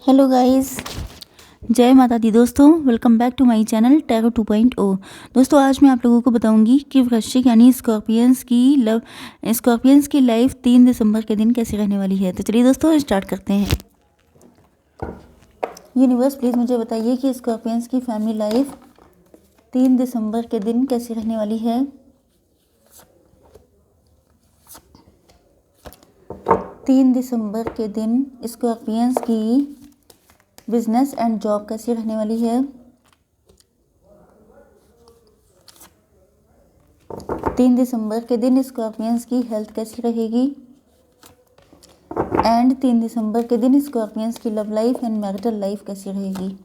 Hello guys, जय माता दी दोस्तों। Welcome back to my channel tarot 2.0। दोस्तों आज मैं आप लोगों को बताऊंगी कि वृश्चिक यानी स्कॉर्पियंस की लाइफ 3 दिसंबर के दिन कैसी रहने वाली है। तो चलिए दोस्तों स्टार्ट करते हैं। यूनिवर्स प्लीज़ मुझे बताइए कि स्कॉर्पियंस की फैमिली लाइफ 3 दिसंबर के दिन कैसी रहने वाली है। 3 दिसंबर के दिन स्कॉर्पियंस की बिजनेस एंड जॉब कैसी रहने वाली है। 3 दिसंबर के दिन स्कॉर्पियंस की हेल्थ कैसी रहेगी। एंड 3 दिसंबर के दिन स्कॉर्पियंस की love life and marital life कैसी रहेगी।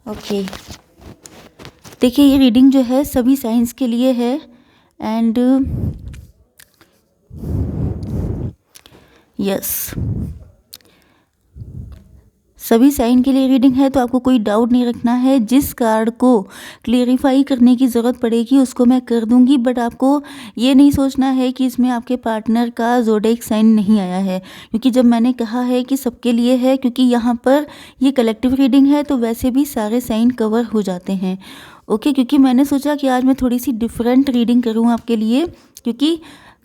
ओके, देखिए ये रीडिंग जो है सभी साइंस के लिए है एंड यस सभी साइन के लिए रीडिंग है, तो आपको कोई डाउट नहीं रखना है। जिस कार्ड को क्लेरिफाई करने की ज़रूरत पड़ेगी उसको मैं कर दूंगी, बट आपको ये नहीं सोचना है कि इसमें आपके पार्टनर का ज़ोडिएक साइन नहीं आया है, क्योंकि जब मैंने कहा है कि सबके लिए है, क्योंकि यहाँ पर ये कलेक्टिव रीडिंग है तो वैसे भी सारे साइन कवर हो जाते हैं। ओके, क्योंकि मैंने सोचा कि आज मैं थोड़ी सी डिफरेंट रीडिंग करूँ आपके लिए, क्योंकि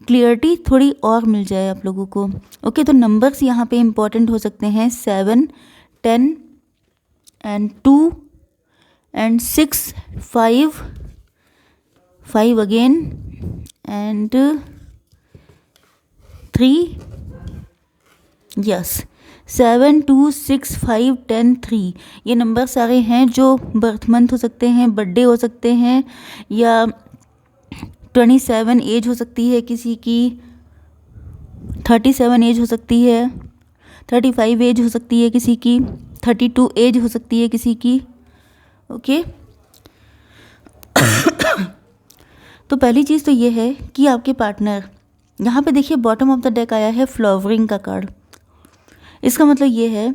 क्लियरिटी थोड़ी और मिल जाए आप लोगों को। ओके, तो नंबर्स यहाँ पे इम्पॉर्टेंट हो सकते हैं 7, 10 and 2 and 6, 5 again and 3, yes 7, 2, 6, 5, 10, 3 ये नंबर सारे हैं जो बर्थ मंथ हो सकते हैं, बर्थडे हो सकते हैं, या 27 एज हो सकती है किसी की, 37 एज हो सकती है, 35 एज हो सकती है किसी की, 32 एज हो सकती है किसी की। ओके तो पहली चीज़ तो ये है कि आपके पार्टनर, यहाँ पे देखिए बॉटम ऑफ द डेक आया है फ्लावरिंग का कार्ड। इसका मतलब ये है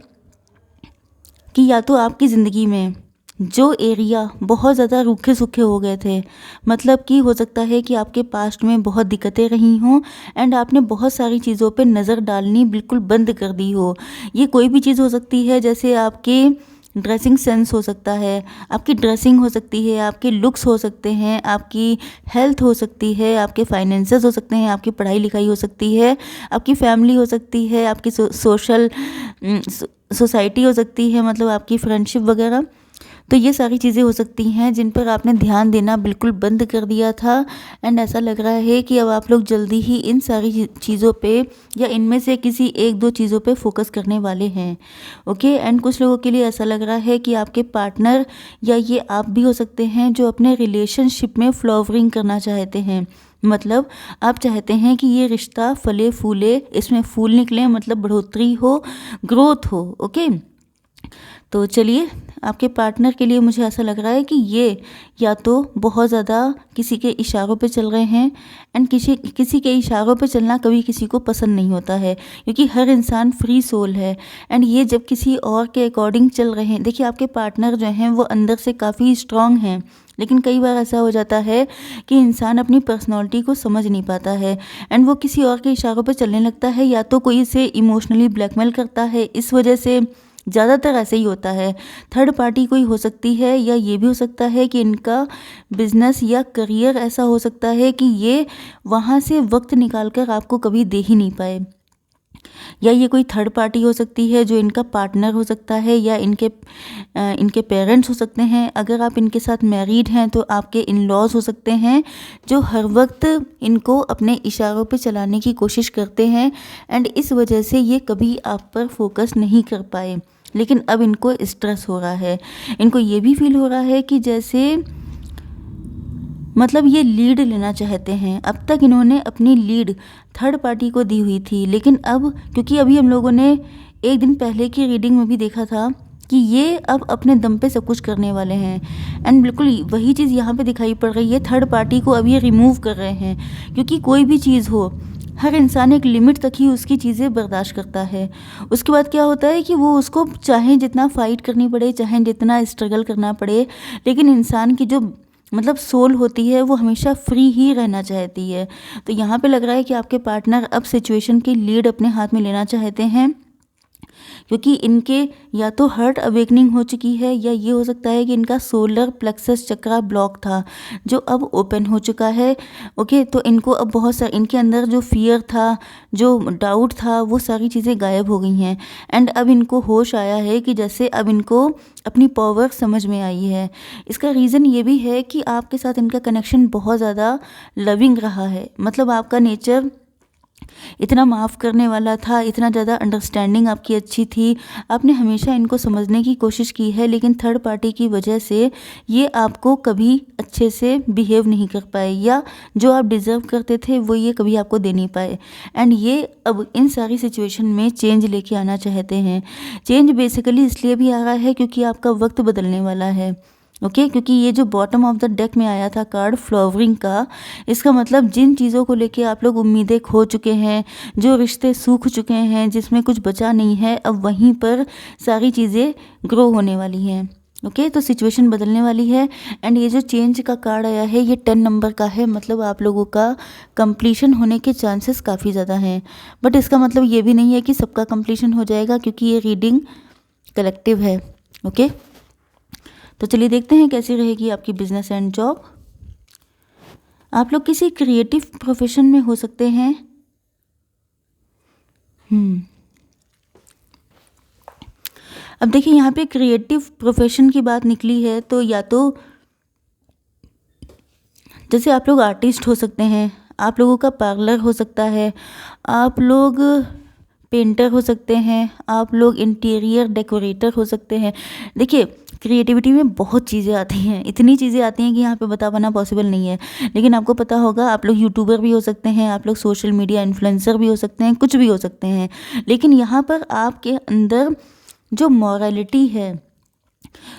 कि या तो आपकी ज़िंदगी में जो एरिया बहुत ज़्यादा रूखे सूखे हो गए थे, मतलब कि हो सकता है कि आपके पास्ट में बहुत दिक्कतें रही हों एंड आपने बहुत सारी चीज़ों पे नज़र डालनी बिल्कुल बंद कर दी हो। ये कोई भी चीज़ हो सकती है, जैसे आपके ड्रेसिंग सेंस हो सकता है, आपकी ड्रेसिंग हो सकती है, आपके लुक्स हो सकते हैं, आपकी हेल्थ हो सकती है, आपके फाइनेंसेस हो सकते हैं, आपकी पढ़ाई लिखाई हो सकती है, आपकी फैमिली हो सकती है, आपकी सोशल सोसाइटी हो सकती है, मतलब आपकी फ्रेंडशिप वगैरह। तो ये सारी चीज़ें हो सकती हैं जिन पर आपने ध्यान देना बिल्कुल बंद कर दिया था एंड ऐसा लग रहा है कि अब आप लोग जल्दी ही इन सारी चीज़ों पे या इनमें से किसी 1-2 चीज़ों पे फोकस करने वाले हैं। ओके, एंड कुछ लोगों के लिए ऐसा लग रहा है कि आपके पार्टनर या ये आप भी हो सकते हैं जो अपने रिलेशनशिप में फ्लावरिंग करना चाहते हैं। मतलब आप चाहते हैं कि ये रिश्ता फले फूले, इसमें फूल निकले, मतलब बढ़ोतरी हो, ग्रोथ हो। ओके, तो चलिए आपके पार्टनर के लिए मुझे ऐसा लग रहा है कि ये या तो बहुत ज़्यादा किसी के इशारों पे चल रहे हैं एंड किसी के इशारों पे चलना कभी किसी को पसंद नहीं होता है, क्योंकि हर इंसान फ्री सोल है एंड ये जब किसी और के अकॉर्डिंग चल रहे हैं। देखिए आपके पार्टनर जो हैं वो अंदर से काफ़ी स्ट्रांग हैं, लेकिन कई बार ऐसा हो जाता है कि इंसान अपनी पर्सनालिटी को समझ नहीं पाता है एंड वो किसी और के इशारों पे चलने लगता है, या तो कोई इसे इमोशनली ब्लैकमेल करता है, इस वजह से ज़्यादातर ऐसे ही होता है। थर्ड पार्टी कोई हो सकती है, या ये भी हो सकता है कि इनका बिजनेस या करियर ऐसा हो सकता है कि ये वहाँ से वक्त निकाल कर आपको कभी दे ही नहीं पाए, या ये कोई थर्ड पार्टी हो सकती है जो इनका पार्टनर हो सकता है, या इनके पेरेंट्स हो सकते हैं। अगर आप इनके साथ मैरिड हैं तो आपके इन लॉज हो सकते हैं जो हर वक्त इनको अपने इशारों पे चलाने की कोशिश करते हैं एंड इस वजह से ये कभी आप पर फोकस नहीं कर पाए। लेकिन अब इनको स्ट्रेस हो रहा है, इनको ये भी फील हो रहा है कि जैसे मतलब ये लीड लेना चाहते हैं। अब तक इन्होंने अपनी लीड थर्ड पार्टी को दी हुई थी, लेकिन अब क्योंकि अभी हम लोगों ने एक दिन पहले की रीडिंग में भी देखा था कि ये अब अपने दम पे सब कुछ करने वाले हैं एंड बिल्कुल वही चीज़ यहाँ पे दिखाई पड़ रही है। थर्ड पार्टी को अब ये रिमूव कर रहे हैं, क्योंकि कोई भी चीज़ हो, हर इंसान एक लिमिट तक ही उसकी चीज़ें बर्दाश्त करता है। उसके बाद क्या होता है कि वो उसको चाहे जितना फ़ाइट करनी पड़े, चाहे जितना स्ट्रगल करना पड़े, लेकिन इंसान की जो मतलब सोल होती है वो हमेशा फ्री ही रहना चाहती है। तो यहाँ पे लग रहा है कि आपके पार्टनर अब सिचुएशन की लीड अपने हाथ में लेना चाहते हैं, क्योंकि इनके या तो हार्ट अवेकनिंग हो चुकी है, या ये हो सकता है कि इनका सोलर प्लेक्सस चक्रा ब्लॉक था जो अब ओपन हो चुका है। ओके, तो इनको अब बहुत सारे इनके अंदर जो फियर था, जो डाउट था, वो सारी चीज़ें गायब हो गई हैं। एंड अब इनको होश आया है कि जैसे अब इनको अपनी पावर समझ में आई है। इसका रीज़न ये भी है कि आपके साथ इनका कनेक्शन बहुत ज़्यादा लविंग रहा है। मतलब आपका नेचर इतना माफ़ करने वाला था, इतना ज़्यादा अंडरस्टैंडिंग आपकी अच्छी थी, आपने हमेशा इनको समझने की कोशिश की है, लेकिन थर्ड पार्टी की वजह से ये आपको कभी अच्छे से बिहेव नहीं कर पाए, या जो आप डिज़र्व करते थे वो ये कभी आपको दे नहीं पाए। एंड ये अब इन सारी सिचुएशन में चेंज लेके आना चाहते हैं। चेंज बेसिकली इसलिए भी आ रहा है क्योंकि आपका वक्त बदलने वाला है। ओके, क्योंकि ये जो बॉटम ऑफ द डेक में आया था कार्ड फ्लावरिंग का, इसका मतलब जिन चीज़ों को लेके आप लोग उम्मीदें खो चुके हैं, जो रिश्ते सूख चुके हैं, जिसमें कुछ बचा नहीं है, अब वहीं पर सारी चीज़ें ग्रो होने वाली हैं। ओके, तो सिचुएशन बदलने वाली है। एंड ये जो चेंज का कार्ड आया है ये 10 नंबर का है, मतलब आप लोगों का कंप्लीशन होने के चांसेस काफ़ी ज़्यादा हैं। बट इसका मतलब ये भी नहीं है कि सबका कंप्लीशन हो जाएगा, क्योंकि ये रीडिंग कलेक्टिव है। ओके, तो चलिए देखते हैं कैसी रहेगी आपकी बिजनेस एंड जॉब। आप लोग किसी क्रिएटिव प्रोफेशन में हो सकते हैं। अब देखिए यहाँ पे क्रिएटिव प्रोफेशन की बात निकली है, तो या तो जैसे आप लोग आर्टिस्ट हो सकते हैं, आप लोगों का पार्लर हो सकता है, आप लोग पेंटर हो सकते हैं, आप लोग इंटीरियर डेकोरेटर हो सकते हैं। देखिए क्रिएटिविटी में बहुत चीज़ें आती हैं, इतनी चीज़ें आती हैं कि यहाँ पे बता पाना पॉसिबल नहीं है। लेकिन आपको पता होगा आप लोग यूट्यूबर भी हो सकते हैं, आप लोग सोशल मीडिया इन्फ्लुएंसर भी हो सकते हैं, कुछ भी हो सकते हैं। लेकिन यहाँ पर आपके अंदर जो मॉरलिटी है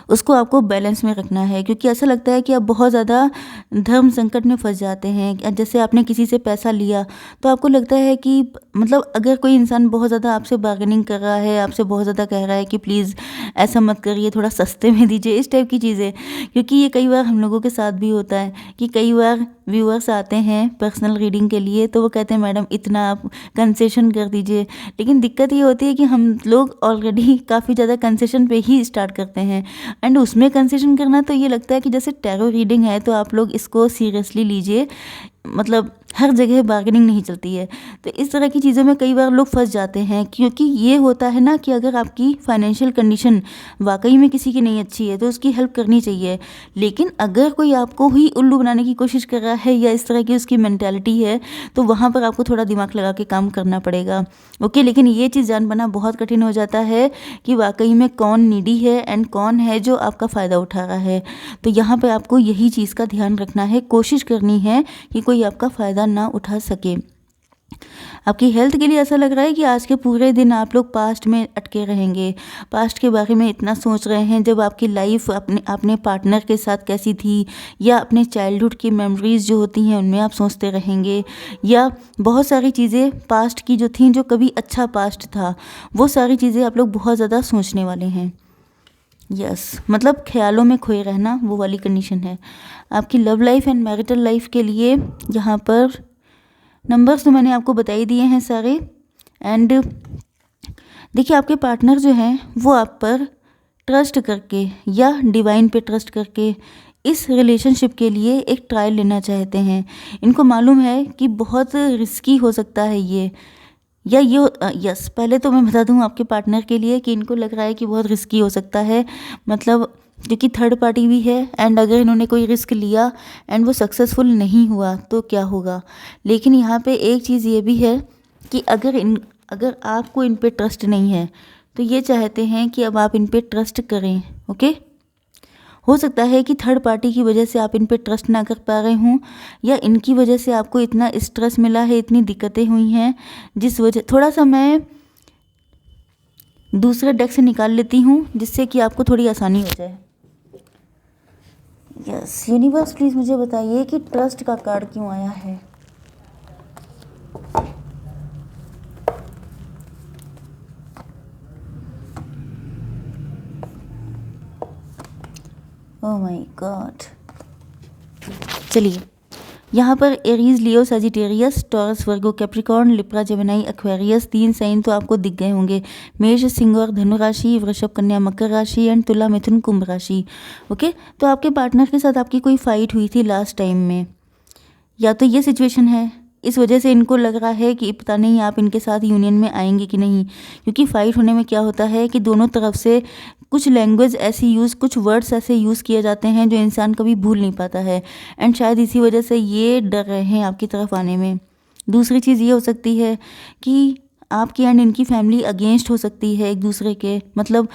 उसको आपको बैलेंस में रखना है, क्योंकि ऐसा लगता है कि आप बहुत ज़्यादा धर्म संकट में फंस जाते हैं। जैसे आपने किसी से पैसा लिया तो आपको लगता है कि मतलब अगर कोई इंसान बहुत ज़्यादा आपसे बार्गेनिंग कर रहा है, आपसे बहुत ज़्यादा कह रहा है कि प्लीज़ ऐसा मत करिए, थोड़ा सस्ते में दीजिए, इस टाइप की चीज़ें। क्योंकि ये कई बार हम लोगों के साथ भी होता है कि कई बार व्यूअर्स आते हैं पर्सनल रीडिंग के लिए, तो वो कहते हैं मैडम इतना आप कंसेशन कर दीजिए। लेकिन दिक्कत ये होती है कि हम लोग ऑलरेडी काफ़ी ज़्यादा कंसेशन पे ही स्टार्ट करते हैं। एंड उसमें कंसेशन करना तो ये लगता है कि जैसे टैरो रीडिंग है तो आप लोग इसको सीरियसली लीजिए, मतलब हर जगह बार्गेनिंग नहीं चलती है। तो इस तरह की चीज़ों में कई बार लोग फंस जाते हैं, क्योंकि ये होता है ना कि अगर आपकी फाइनेंशियल कंडीशन वाकई में किसी की नहीं अच्छी है तो उसकी हेल्प करनी चाहिए। लेकिन अगर कोई आपको ही उल्लू बनाने की कोशिश कर रहा है या इस तरह की उसकी मेंटालिटी है, तो वहाँ पर आपको थोड़ा दिमाग लगा के काम करना पड़ेगा। ओके, लेकिन ये चीज़ जान पाना बहुत कठिन हो जाता है कि वाकई में कौन नीडी है एंड कौन है जो आपका फ़ायदा उठा रहा है। तो यहाँ पर आपको यही चीज़ का ध्यान रखना है, कोशिश करनी है कि कोई आपका फ़ायदा ना उठा सके। आपकी हेल्थ के लिए ऐसा लग रहा है कि आज के पूरे दिन आप लोग पास्ट में अटके रहेंगे, पास्ट के बारे में इतना सोच रहे हैं जब आपकी लाइफ अपने पार्टनर के साथ कैसी थी, या अपने चाइल्डहुड की मेमोरीज जो होती हैं उनमें आप सोचते रहेंगे, या बहुत सारी चीज़ें पास्ट की जो थी, जो कभी अच्छा पास्ट था, वो सारी चीज़ें आप लोग बहुत ज़्यादा सोचने वाले हैं। यस, मतलब ख्यालों में खोए रहना, वो वाली कंडीशन है। आपकी love life and marital life के लिए यहाँ पर नंबर्स तो मैंने आपको बता ही दिए हैं सारे। एंड देखिए आपके पार्टनर जो हैं वो आप पर ट्रस्ट करके या डिवाइन पे ट्रस्ट करके इस रिलेशनशिप के लिए एक ट्रायल लेना चाहते हैं। इनको मालूम है कि बहुत रिस्की हो सकता है ये, या ये यस, पहले तो मैं बता दूं आपके पार्टनर के लिए कि इनको लग रहा है कि बहुत रिस्की हो सकता है, मतलब क्योंकि थर्ड पार्टी भी है। एंड अगर इन्होंने कोई रिस्क लिया एंड वो सक्सेसफुल नहीं हुआ तो क्या होगा। लेकिन यहाँ पे एक चीज़ ये भी है कि अगर आपको इन पे ट्रस्ट नहीं है तो ये चाहते हैं कि अब आप इन पे ट्रस्ट करें। ओके, हो सकता है कि थर्ड पार्टी की वजह से आप इन पे ट्रस्ट ना कर पा रहे हों, या इनकी वजह से आपको इतना स्ट्रेस मिला है, इतनी दिक्कतें हुई हैं, जिस वजह थोड़ा सा मैं दूसरे डेक से निकाल लेती हूँ जिससे कि आपको थोड़ी आसानी हो जाए। यस यूनिवर्स, प्लीज़ मुझे बताइए कि ट्रस्ट का कार्ड क्यों आया है। ओह माय गॉड, चलिए, यहाँ पर Aries, Leo, Sagittarius, Taurus, Virgo, Capricorn, Libra, Gemini, Aquarius 3 sign तो आपको दिख गए होंगे। मेष, सिंह और धनु राशि, वृषभ, कन्या, मकर राशि एंड तुला, मिथुन, कुंभ राशि। ओके, तो आपके पार्टनर के साथ आपकी कोई फाइट हुई थी लास्ट टाइम में, या तो ये सिचुएशन है, इस वजह से इनको लग रहा है कि पता नहीं आप इनके साथ यूनियन में आएंगे कि नहीं, क्योंकि फाइट होने में क्या होता है कि दोनों तरफ से कुछ लैंग्वेज ऐसी यूज़, कुछ वर्ड्स ऐसे यूज़ किए जाते हैं जो इंसान कभी भूल नहीं पाता है, एंड शायद इसी वजह से ये डर रहे हैं आपकी तरफ आने में। दूसरी चीज़ ये हो सकती है कि आपकी एंड इनकी फैमिली अगेंस्ट हो सकती है एक दूसरे के, मतलब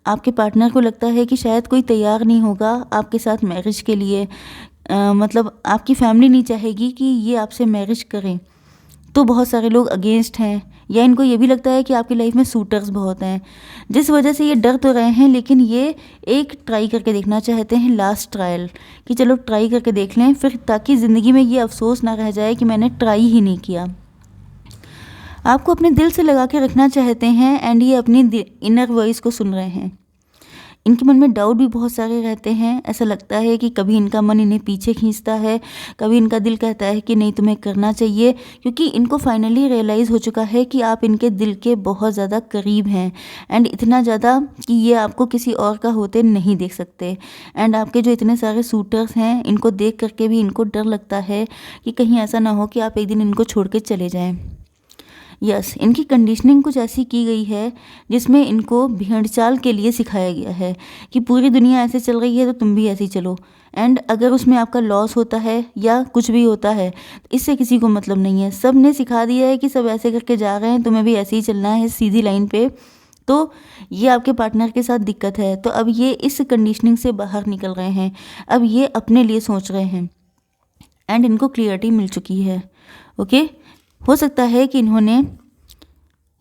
आपके पार्टनर को लगता है कि शायद कोई तैयार नहीं होगा आपके साथ मैरिज के लिए, मतलब आपकी फैमिली नहीं चाहेगी कि ये आपसे मैरिज करें, तो बहुत सारे लोग अगेंस्ट हैं, या इनको ये भी लगता है कि आपकी लाइफ में सूटर्स बहुत हैं, जिस वजह से ये डर तो रहे हैं, लेकिन ये एक ट्राई करके देखना चाहते हैं, लास्ट ट्रायल, कि चलो ट्राई करके देख लें फिर, ताकि ज़िंदगी में ये अफसोस ना रह जाए कि मैंने ट्राई ही नहीं किया। आपको अपने दिल से लगा के रखना चाहते हैं एंड ये अपनी इनर वॉइस को सुन रहे हैं। इनके मन में डाउट भी बहुत सारे रहते हैं, ऐसा लगता है कि कभी इनका मन इन्हें पीछे खींचता है, कभी इनका दिल कहता है कि नहीं तुम्हें करना चाहिए, क्योंकि इनको फाइनली रियलाइज़ हो चुका है कि आप इनके दिल के बहुत ज़्यादा करीब हैं, एंड इतना ज़्यादा कि ये आपको किसी और का होते नहीं देख सकते। एंड आपके जो इतने सारे सूटर्स हैं, इनको देख करके भी इनको डर लगता है कि कहीं ऐसा ना हो कि आप एक दिन इनको छोड़ के चले जाएँ। यस, इनकी कंडीशनिंग कुछ ऐसी की गई है जिसमें इनको भेड़चाल के लिए सिखाया गया है कि पूरी दुनिया ऐसे चल रही है तो तुम भी ऐसे ही चलो, एंड अगर उसमें आपका लॉस होता है या कुछ भी होता है इससे किसी को मतलब नहीं है। सब ने सिखा दिया है कि सब ऐसे करके जा रहे हैं, तुम्हें भी ऐसे ही चलना है सीधी लाइन पे। तो ये आपके पार्टनर के साथ दिक्कत है, तो अब ये इस कंडीशनिंग से बाहर निकल रहे हैं, अब ये अपने लिए सोच रहे हैं एंड इनको क्लियरिटी मिल चुकी है। ओके, हो सकता है कि इन्होंने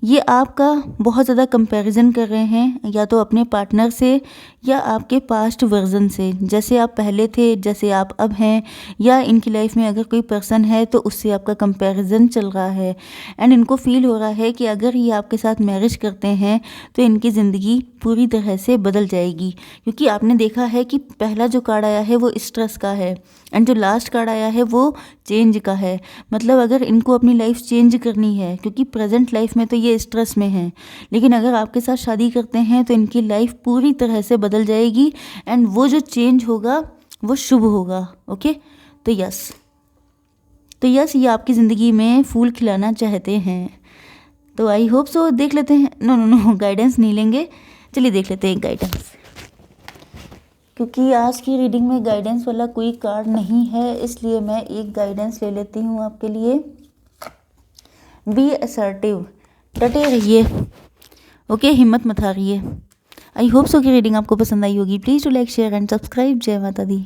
ये आपका बहुत ज़्यादा कंपैरिजन कर रहे हैं, या तो अपने पार्टनर से या आपके पास्ट वर्जन से, जैसे आप पहले थे, जैसे आप अब हैं, या इनकी लाइफ में अगर कोई पर्सन है तो उससे आपका कंपैरिजन चल रहा है। एंड इनको फील हो रहा है कि अगर ये आपके साथ मैरिज करते हैं तो इनकी ज़िंदगी पूरी तरह से बदल जाएगी, क्योंकि आपने देखा है कि पहला जो कार्ड आया है वो स्ट्रेस का है, एंड जो लास्ट कार्ड आया है वो चेंज का है। मतलब अगर इनको अपनी लाइफ चेंज करनी है, क्योंकि प्रेजेंट लाइफ में तो ये स्ट्रेस में है, लेकिन अगर आपके साथ शादी करते हैं तो इनकी लाइफ पूरी तरह से बदल जाएगी, एंड वो जो चेंज होगा वो शुभ होगा। ओके, तो यस ये आपकी ज़िंदगी में फूल खिलाना चाहते हैं। तो आई होप सो, देख लेते हैं। नो गाइडेंस नहीं लेंगे, चलिए देख लेते हैं गाइडेंस, क्योंकि आज की रीडिंग में गाइडेंस वाला कोई कार्ड नहीं है, इसलिए मैं एक गाइडेंस ले लेती हूँ आपके लिए। बी असर्टिव, डटे रहिए। ओके, हिम्मत मत हारिए। आई होप सो कि रीडिंग आपको पसंद आई होगी। Please to like, share and subscribe. जय माता दी।